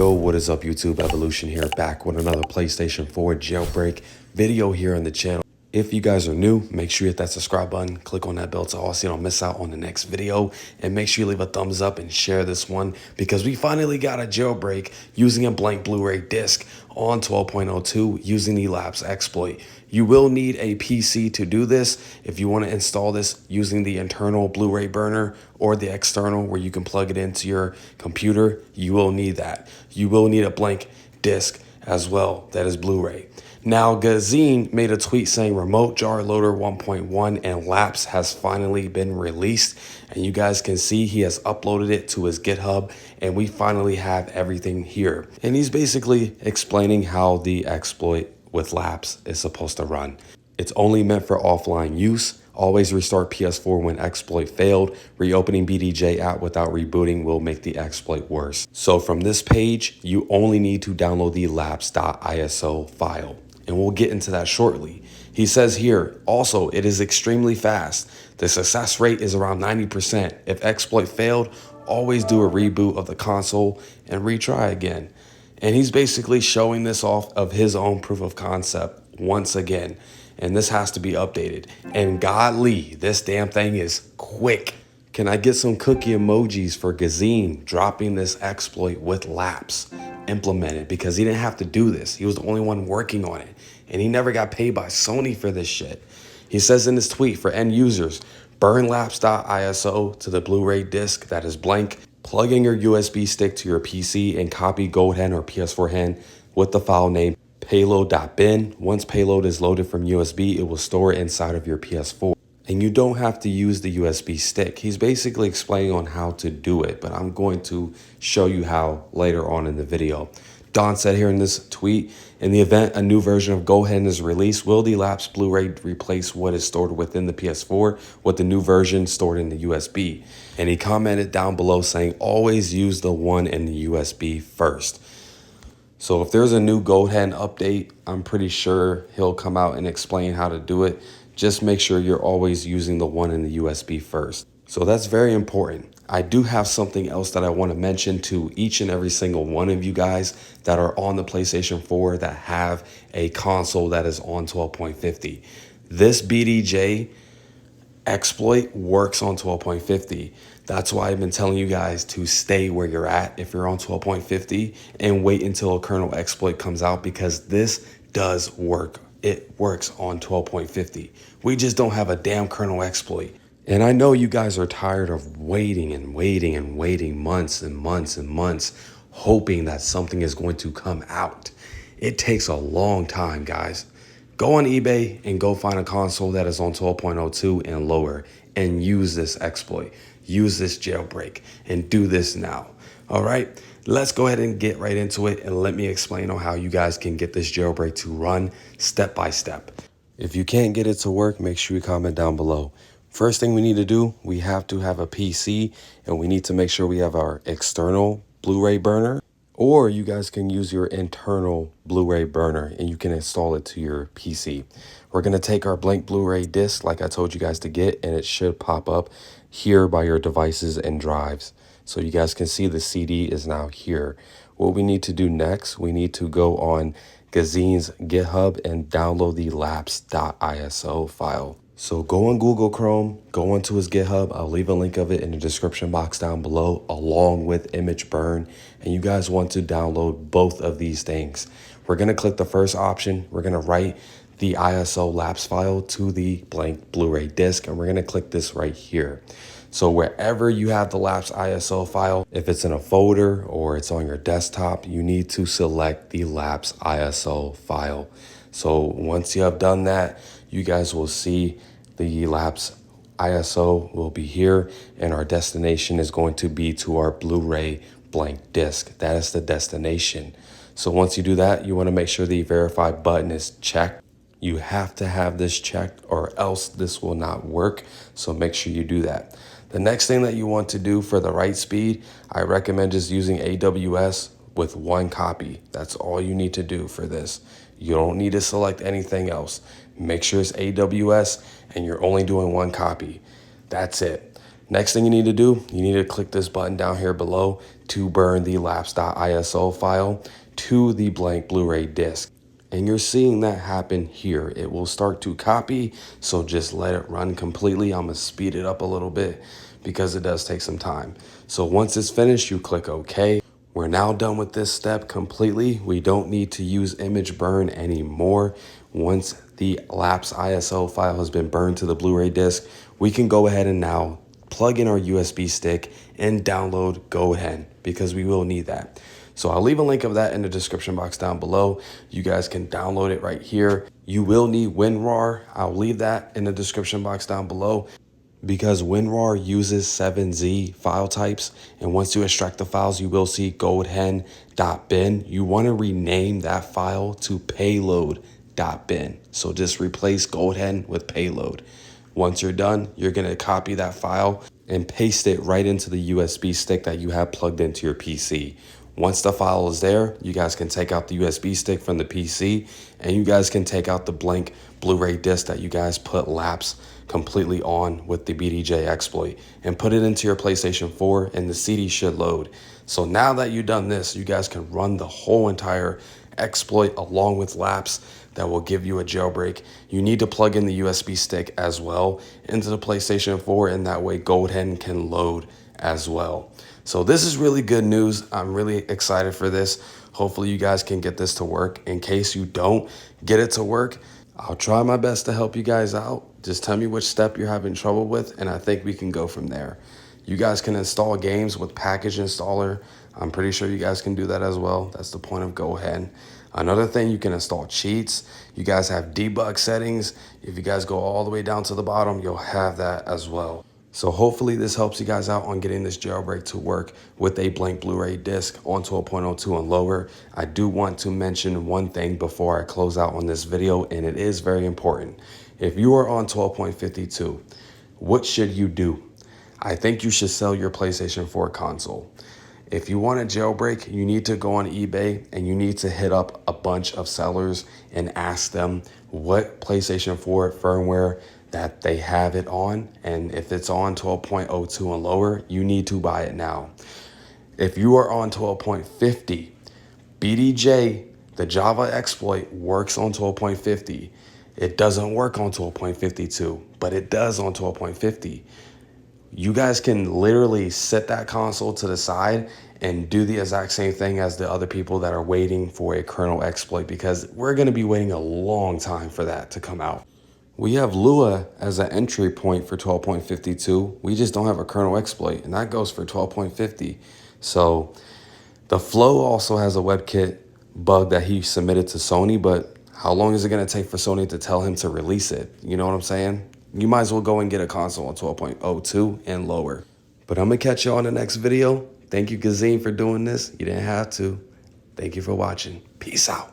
Yo, what is up YouTube? Evolution here, back with another PlayStation 4 jailbreak video here on the channel. If you guys are new, make sure you hit that subscribe button, click on that bell to also don't miss out on the next video, and make sure you leave a thumbs up and share this one because we finally got a jailbreak using a blank Blu-ray disc on 12.02 using the Lapse exploit. You will need a PC to do this. If you want to install this using the internal Blu-ray burner or the external where you can plug it into your computer, you will need that. You will need a blank disc as well that is Blu-ray. Now, Gazine made a tweet saying Remote Jar Loader 1.1 and Lapse has finally been released. And you guys can see he has uploaded it to his GitHub and we finally have everything here. And he's basically explaining how the exploit with Lapse is supposed to run. It's only meant for offline use. Always restart PS4 when exploit failed. Reopening BDJ app without rebooting will make the exploit worse. So from this page, you only need to download the lapse.iso file. And we'll get into that shortly. He says here, also, it is extremely fast. The success rate is around 90%. If exploit failed, always do a reboot of the console and retry again. And he's basically showing this off of his own proof of concept once again. And this has to be updated. And godly, this damn thing is quick. Can I get some cookie emojis for Gazine dropping this exploit with Lapse implemented? Because he didn't have to do this. He was the only one working on it. And he never got paid by Sony for this shit. He says in his tweet for end users, burn lapse.iso to the Blu-ray disc that is blank. Plug in your USB stick to your PC and copy GoldHen or PS4 Hen with the file name payload.bin. Once payload is loaded from USB, it will store it inside of your PS4. And you don't have to use the USB stick. He's basically explaining on how to do it, but I'm going to show you how later on in the video. Don said here in this tweet, in the event a new version of GoldHen is released, will the Lapse Blu-ray replace what is stored within the PS4 with the new version stored in the USB? And he commented down below saying, always use the one in the USB first. So if there's a new GoldHen update, I'm pretty sure he'll come out and explain how to do it. Just make sure you're always using the one in the USB first. So that's very important. I do have something else that I want to mention to each and every single one of you guys that are on the PlayStation 4 that have a console that is on 12.50. This BDJ exploit works on 12.50. That's why I've been telling you guys to stay where you're at if you're on 12.50 and wait until a kernel exploit comes out, because this does work. It works on 12.50. We just don't have a damn kernel exploit. And I know you guys are tired of waiting and waiting and waiting months and months and months, hoping that something is going to come out. It takes a long time, guys. Go on eBay and go find a console that is on 12.02 and lower and use this exploit. Use this jailbreak and do this now. All right, let's go ahead and get right into it and let me explain on how you guys can get this jailbreak to run step by step. If you can't get it to work, make sure you comment down below. First thing we need to do, we have to have a PC and we need to make sure we have our external Blu-ray burner, or you guys can use your internal Blu-ray burner and you can install it to your PC. We're going to take our blank Blu-ray disc like I told you guys to get, and it should pop up here by your devices and drives. So you guys can see the CD is now here. What we need to do next, we need to go on Gazine's GitHub and download the lapse.iso file. So go on Google Chrome, go onto his GitHub. I'll leave a link of it in the description box down below, along with IMG BURN. And you guys want to download both of these things. We're going to click the first option. We're going to write the ISO lapse file to the blank Blu-ray disc, and we're going to click this right here. So wherever you have the lapse ISO file, if it's in a folder or it's on your desktop, you need to select the lapse ISO file. So once you have done that, you guys will see the lapse ISO will be here, and our destination is going to be to our Blu-ray blank disc. That is the destination. So once you do that, you want to make sure the verify button is checked. You have to have this checked or else this will not work. So make sure you do that. The next thing that you want to do for the write speed, I recommend just using AWS with one copy. That's all you need to do for this. You don't need to select anything else. Make sure it's AWS and you're only doing one copy. That's it. Next thing you need to do, you need to click this button down here below to burn the lapse.iso file to the blank Blu-ray disc. And you're seeing that happen here. It will start to copy, so just let it run completely. I'm gonna speed it up a little bit because it does take some time. So once it's finished, you click OK. We're now done with this step completely. We don't need to use image burn anymore. Once the lapse ISO file has been burned to the Blu-ray disc, we can go ahead and now plug in our USB stick and download GoHen, because we will need that. So I'll leave a link of that in the description box down below. You guys can download it right here. You will need WinRAR. I'll leave that in the description box down below, because WinRAR uses 7Z file types, and once you extract the files, you will see goldhen.bin. You want to rename that file to payload.bin. So just replace goldhen with payload. Once you're done, you're going to copy that file and paste it right into the USB stick that you have plugged into your PC. Once the file is there, you guys can take out the USB stick from the PC, and you guys can take out the blank Blu-ray disc that you guys put lapse completely on with the BDJ exploit and put it into your PlayStation 4, and the CD should load. So now that you've done this, you guys can run the whole entire exploit along with lapse that will give you a jailbreak. You need to plug in the USB stick as well into the PlayStation 4, and that way GoldHen can load as well. So this is really good news. I'm really excited for this. Hopefully you guys can get this to work. In case you don't get it to work, I'll try my best to help you guys out. Just tell me which step you're having trouble with, and I think we can go from there. You guys can install games with package installer. I'm pretty sure you guys can do that as well. That's the point of GoHen. Another thing, you can install cheats. You guys have debug settings. If you guys go all the way down to the bottom, you'll have that as well. So hopefully this helps you guys out on getting this jailbreak to work with a blank Blu-ray disc on 12.02 and lower. I do want to mention one thing before I close out on this video, and it is very important. If you are on 12.52, what should you do? I think you should sell your PlayStation 4 console. If you want a jailbreak, you need to go on eBay and you need to hit up a bunch of sellers and ask them what PlayStation 4 firmware that they have it on. And if it's on 12.02 and lower, you need to buy it now. If you are on 12.50, BDJ, the Java exploit, works on 12.50. It doesn't work on 12.52, but it does on 12.50. You guys can literally set that console to the side and do the exact same thing as the other people that are waiting for a kernel exploit, because we're going to be waiting a long time for that to come out. We have Lua as an entry point for 12.52. We just don't have a kernel exploit, and that goes for 12.50. So the Flow also has a WebKit bug that he submitted to Sony, but how long is it going to take for Sony to tell him to release it? You know what I'm saying? You might as well go and get a console on 12.02 and lower. But I'm going to catch you on the next video. Thank you, Gazine, for doing this. You didn't have to. Thank you for watching. Peace out.